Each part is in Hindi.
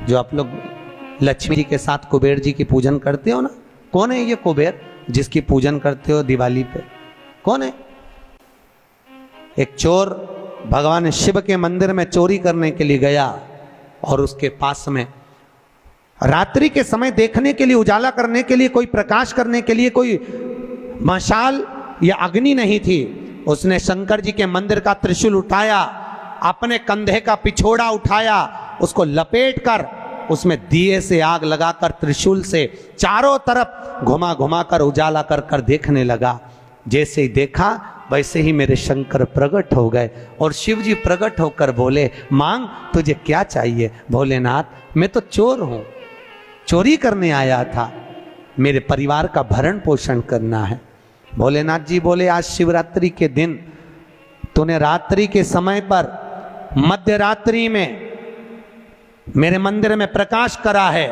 जो आप लोग लक्ष्मी जी के साथ कुबेर जी की पूजन करते हो ना, कौन है ये कुबेर जिसकी पूजन करते हो दिवाली पे? कौन है? एक चोर भगवान शिव के मंदिर में चोरी करने के लिए गया और उसके पास में रात्रि के समय देखने के लिए, उजाला करने के लिए, कोई प्रकाश करने के लिए कोई मशाल या अग्नि नहीं थी। उसने शंकर जी के मंदिर का त्रिशूल उठाया, अपने कंधे का पिछोड़ा उठाया, उसको लपेट कर उसमें दिए से आग लगाकर त्रिशूल से चारों तरफ घुमा घुमा कर उजाला कर कर देखने लगा। जैसे ही देखा वैसे ही मेरे शंकर प्रकट हो गए और शिव जी प्रकट होकर बोले, मांग तुझे क्या चाहिए? भोलेनाथ मैं तो चोर हूं, चोरी करने आया था, मेरे परिवार का भरण पोषण करना है। भोलेनाथ जी बोले, आज शिवरात्रि के दिन तूने रात्रि के समय पर मध्य रात्रि में मेरे मंदिर में प्रकाश करा है,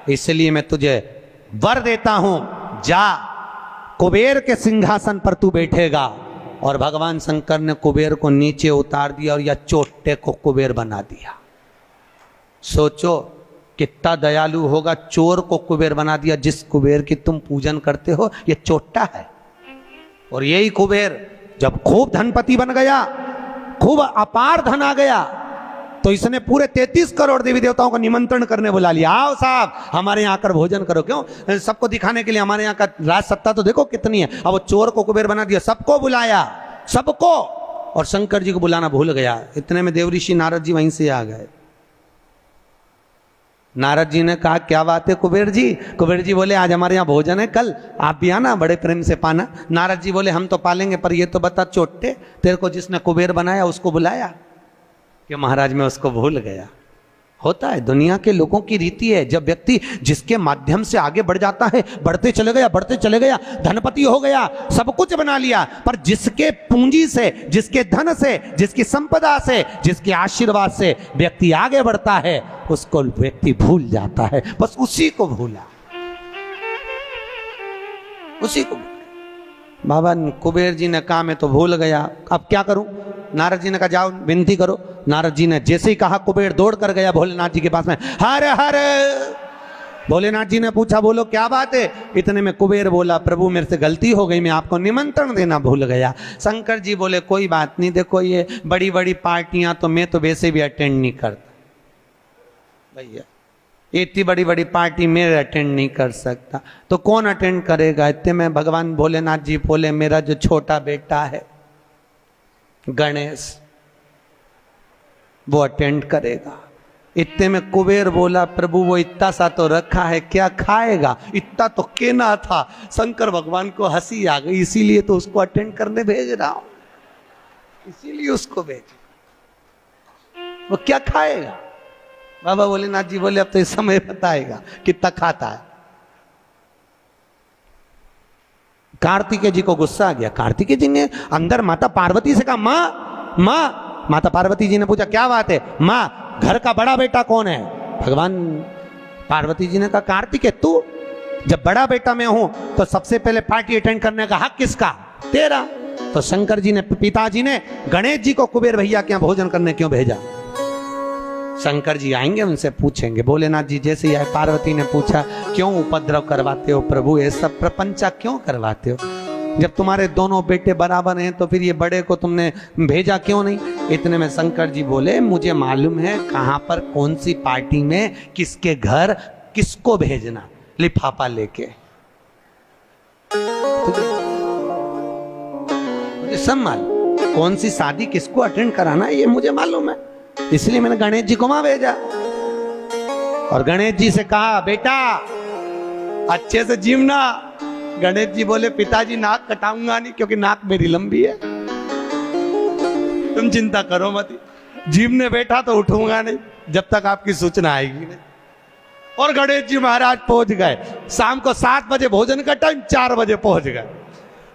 इसलिए मैं तुझे वर देता हूं, जा कुबेर के सिंहासन पर तू बैठेगा। और भगवान शंकर ने कुबेर को नीचे उतार दिया और या चोटे को कुबेर बना दिया। सोचो कितना दयालु होगा, चोर को कुबेर बना दिया। जिस कुबेर की तुम पूजन करते हो ये चोट्टा है। और यही कुबेर जब खूब धनपति बन गया, खूब अपार धन आ गया, तो इसने पूरे 33 करोड़ देवी देवताओं का निमंत्रण करने बुला लिया, आओ साहब हमारे यहाँ आकर भोजन करो। क्यों? सबको दिखाने के लिए हमारे यहाँ का राज सत्ता तो देखो कितनी है। अब वो चोर को कुबेर बना दिया, सबको बुलाया, सबको, और शंकर जी को बुलाना भूल गया। इतने में देवऋषि नारद जी वहीं से आ गए। नारद जी ने कहा, क्या बात है कुबेर जी? कुबेर जी बोले, आज हमारे यहाँ भोजन है, कल आप भी आना, बड़े प्रेम से पाना। नारद जी बोले, हम तो पालेंगे, पर ये तो बता चोटे, तेरे को जिसने कुबेर बनाया उसको बुलाया? कि महाराज मैं उसको भूल गया। होता है, दुनिया के लोगों की रीति है। जब व्यक्ति जिसके माध्यम से आगे बढ़ जाता है, बढ़ते चले गया, धनपति हो गया, सब कुछ बना लिया, पर जिसके पूंजी से, जिसके धन से, जिसकी संपदा से, जिसके आशीर्वाद से व्यक्ति आगे बढ़ता है, उसको व्यक्ति भूल जाता है। बस उसी को भूला, उसी को। बाबा कुबेर जी ने कहा मैं तो भूल गया, अब क्या करूं? नारद जी ने कहा जाओ विनती करो। नारद जी ने जैसे ही कहा, कुबेर दौड़ कर गया भोलेनाथ जी के पास में, हर हर। भोलेनाथ जी ने पूछा, बोलो क्या बात है? इतने में कुबेर बोला, प्रभु मेरे से गलती हो गई, मैं आपको निमंत्रण देना भूल गया। शंकर जी बोले, कोई बात नहीं, देखो ये बड़ी बड़ी पार्टियां तो मैं तो वैसे भी अटेंड नहीं करता भैया, इतनी बड़ी बड़ी पार्टी मैं अटेंड नहीं कर सकता, तो कौन अटेंड करेगा? इतने में भगवान भोलेनाथ जी बोले, मेरा जो छोटा बेटा है गणेश, वो अटेंड करेगा। इतने में कुबेर बोला, प्रभु वो इतना सा तो रखा है, क्या खाएगा? इतना तो केना था। शंकर भगवान को हंसी आ गई, इसीलिए तो उसको अटेंड करने भेज रहा हूं, इसीलिए उसको भेज। वो क्या खाएगा? बाबा भोलेनाथ जी बोले, अब तो इस समय बताएगा कितना खाता है। कार्तिकेय जी को गुस्सा आ गया। कार्तिकेय जी ने अंदर माता पार्वती से कहा, माँ माँ। माता पार्वती जी ने पूछा, क्या बात है? माँ घर का बड़ा बेटा कौन है? भगवान पार्वती जी ने कहा, कार्तिकेय तू। जब बड़ा बेटा मैं हूं तो सबसे पहले पार्टी अटेंड करने का हक किसका? तेरा। तो शंकर जी ने, पिताजी ने गणेश जी को कुबेर भैया के यहाँ भोजन करने क्यों भेजा? शंकर जी आएंगे, उनसे पूछेंगे। भोलेनाथ जी जैसे ही आए, पार्वती ने पूछा, क्यों उपद्रव करवाते हो प्रभु, ये सब प्रपंचा क्यों करवाते हो? जब तुम्हारे दोनों बेटे बराबर हैं तो फिर ये बड़े को तुमने भेजा क्यों नहीं? इतने में शंकर जी बोले, मुझे मालूम है कहां पर कौन सी पार्टी में किसके घर किसको भेजना, लिफाफा लेके। मुझे सब मालूम, कौन सी शादी किसको अटेंड कराना है ये मुझे मालूम है, इसलिए मैंने गणेश जी को वहां भेजा। और गणेश जी से कहा, बेटा अच्छे से जीवना। गणेश जी बोले, पिताजी नाक कटाऊंगा नहीं, क्योंकि नाक मेरी लंबी है, तुम चिंता करो मत। जीवने बैठा तो उठूंगा नहीं जब तक आपकी सूचना आएगी नहीं। और गणेश जी महाराज पहुंच गए। शाम को 7 बजे भोजन का टाइम, 4 बजे पहुंच गए।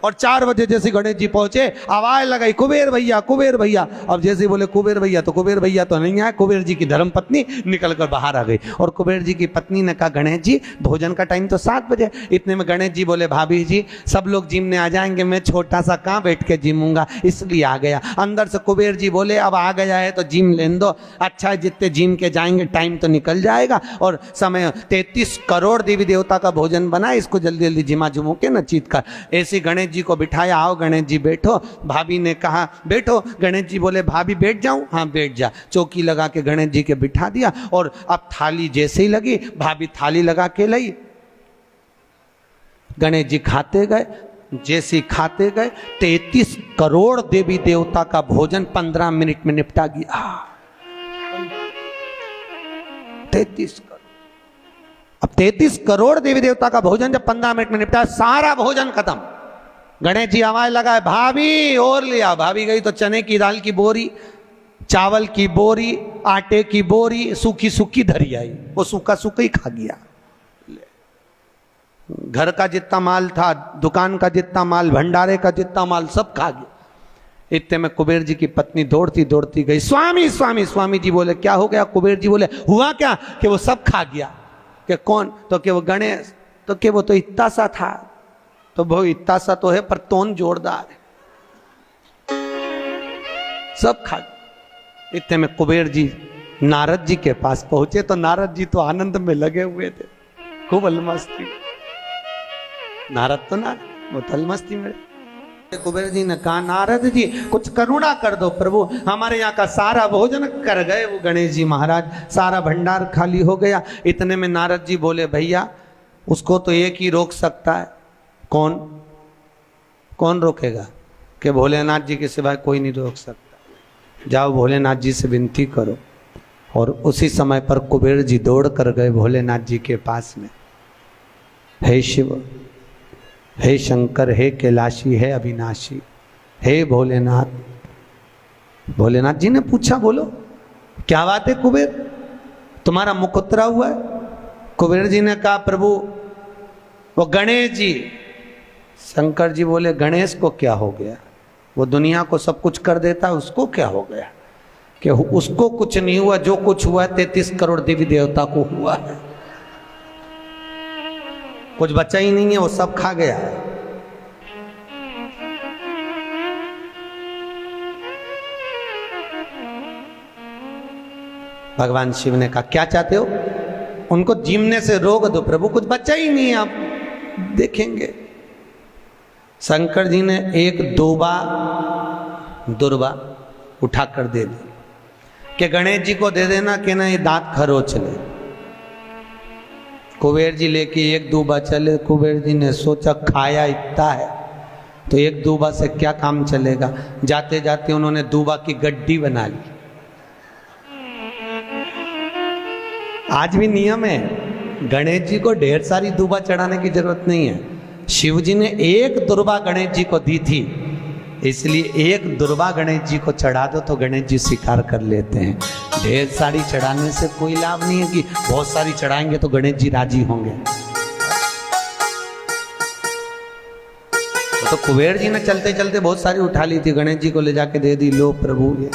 और 4 बजे जैसे गणेश जी पहुंचे, आवाज लगाई कुबेर भैया, कुबेर भैया। अब जैसे बोले कुबेर भैया, तो कुबेर भैया तो नहीं आए, कुबेर जी की धर्मपत्नी निकल कर बाहर आ गई। और कुबेर जी की पत्नी ने कहा गणेश जी भोजन का टाइम तो 7 बजे। इतने में गणेश जी बोले भाभी जी सब लोग जिमने आ जाएंगे, मैं छोटा सा कहाँ बैठ के जिमूंगा, इसलिए आ गया। अंदर से कुबेर जी बोले अब आ गया है तो जिम लेने दो, अच्छा है जितने जिम के जाएंगे टाइम तो निकल जाएगा, और समय 33 करोड़ देवी देवता का भोजन बना, इसको जल्दी जल्दी जिमा जुमो के न चीत कर। ऐसे गणेश जी को बिठाया, आओ गणेश जी बैठो। भाभी ने कहा बैठो, गणेश जी बोले भाभी बैठ जाऊं, हाँ बैठ जा। चौकी लगा के गणेश जी के बिठा दिया, और अब थाली जैसे ही लगी, भाभी थाली लगा के लाई, गणेश जी खाते गए। जैसे खाते गए 33 करोड़ देवी देवता का भोजन 15 मिनट में निपटा गया। 33 करोड़। अब 33 करोड़ देवी देवता का भोजन जब 15 मिनट में निपटा, सारा भोजन खत्म। गणेश जी आवाज लगाए भाभी और लिया। भाभी गई तो चने की दाल की बोरी, चावल की बोरी, आटे की बोरी सूखी सूखी धरी आई, वो सूखा सूखा ही खा गया। घर का जितना माल था, दुकान का जितना माल, भंडारे का जितना माल सब खा गया। इतने में कुबेर जी की पत्नी दौड़ती दौड़ती गई, स्वामी स्वामी। स्वामी जी बोले क्या हो गया? कुबेर जी बोले हुआ क्या कि वो सब खा गया। कि कौन? तो कि वो गणेश। तो कि वो तो इतना सा था। तो वो इतना सा तो है पर तोन जोरदार है, सब खा गया। इतने में कुबेर जी नारद जी के पास पहुंचे, तो नारद जी तो आनंद में लगे हुए थे, खूब अलमस्ती। नारद तो नारद, वो तो अलमस्ती में। कुबेर जी ने कहा नारद जी कुछ करुणा कर दो प्रभु, हमारे यहाँ का सारा भोजन कर गए वो गणेश जी महाराज, सारा भंडार खाली हो गया। इतने में नारद जी बोले भैया उसको तो एक ही रोक सकता है। कौन? कौन रोकेगा? कि भोलेनाथ जी के सिवाय कोई नहीं रोक सकता। जाओ भोलेनाथ जी से विनती करो। और उसी समय पर कुबेर जी दौड़ कर गए भोलेनाथ जी के पास में। हे शिव, हे शंकर, हे कैलाशी, हे अविनाशी, हे भोलेनाथ। भोलेनाथ जी ने पूछा बोलो क्या बात है कुबेर, तुम्हारा मुख उतरा हुआ है? कुबेर जी ने कहा प्रभु वो गणेश जी। शंकर जी बोले गणेश को क्या हो गया? वो दुनिया को सब कुछ कर देता है, उसको क्या हो गया? कि उसको कुछ नहीं हुआ, जो कुछ हुआ 33 करोड़ देवी देवता को हुआ है। कुछ बचा ही नहीं है, वो सब खा गया। भगवान शिव ने कहा क्या चाहते हो? उनको जीमने से रोक दो प्रभु, कुछ बचा ही नहीं है, आप देखेंगे। शंकर जी ने एक दुर्बा उठाकर दे दी कि गणेश जी को दे देना कि ना ये दांत खरोच ले। कुबेर जी लेके एक दूबा चले। कुबेर जी ने सोचा खाया इतना है तो एक दूबा से क्या काम चलेगा। जाते जाते उन्होंने दूबा की गड्डी बना ली। आज भी नियम है, गणेश जी को ढेर सारी दूबा चढ़ाने की जरूरत नहीं है। शिव जी ने एक दुर्बा गणेश जी को दी थी, इसलिए एक दुर्बा गणेश जी को चढ़ा दो तो गणेश जी स्वीकार कर लेते हैं। ढेर सारी चढ़ाने से कोई लाभ नहीं है कि बहुत सारी चढ़ाएंगे तो गणेश जी राजी होंगे। तो कुबेर जी ने चलते चलते बहुत सारी उठा ली थी, गणेश जी को ले जाके दे दी, लो प्रभु ये